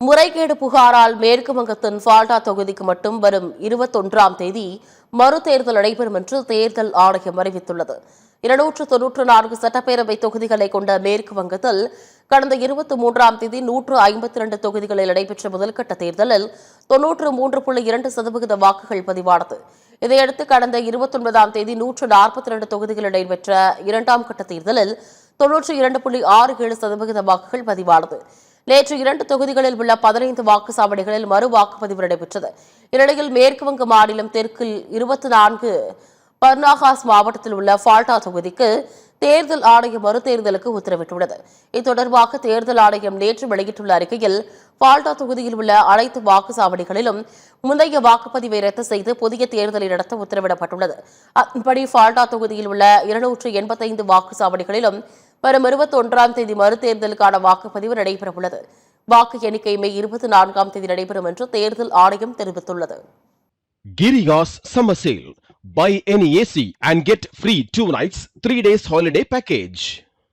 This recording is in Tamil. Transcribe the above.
முறைகேடு புகாரால் மேற்கு வங்கத்தின் ஃபால்டா தொகுதிக்கு மட்டும் வரும் 21ஆம் தேதி மறுதேர்தல் நடைபெறும் என்று தேர்தல் ஆணையம் அறிவித்துள்ளது. 294 சட்டப்பேரவை தொகுதிகளை கொண்ட மேற்கு வங்கத்தில் கடந்த 23ஆம் தேதி 152 தொகுதிகளில் நடைபெற்ற முதல்கட்ட தேர்தலில் 93.2% வாக்குகள் பதிவானது. இதையடுத்து கடந்த 29ஆம் தேதி 142 தொகுதிகளில் நடைபெற்ற இரண்டாம் கட்ட தேர்தலில் 92.67% வாக்குகள் பதிவானது. நேற்று 2 தொகுதிகளில் உள்ள 15 வாக்குச்சாவடிகளில் மறு வாக்குப்பதிவு நடைபெற்றது. இந்நிலையில் மேற்குவங்க மாநிலம் தெற்கில் 24 பர்னாகாஸ் மாவட்டத்தில் உள்ள ஃபால்டா தொகுதிக்கு தேர்தல் ஆணையம் மறுதேர்தலுக்கு உத்தரவிட்டுள்ளது. இது தொடர்பாக தேர்தல் ஆணையம் நேற்று வெளியிட்டுள்ள அறிக்கையில் ஃபால்டா தொகுதியில் உள்ள அனைத்து வாக்குச்சாவடிகளிலும் முந்தைய வாக்குப்பதிவை ரத்து செய்து புதிய தேர்தலை நடத்த உத்தரவிடப்பட்டுள்ளது. அதன்படி ஃபால்டா தொகுதியில் உள்ள 285 வாக்குச்சாவடிகளிலும் வரும் 21ஆம் தேதி மறுதேர்தலுக்கான வாக்குப்பதிவு நடைபெறவுள்ளது. வாக்கு எண்ணிக்கை மே 24ஆம் தேதி நடைபெறும் என்று தேர்தல் ஆணையம் தெரிவித்துள்ளது. Giriya's Summer Sale. Buy any AC and get free 2 nights, 3 days holiday package.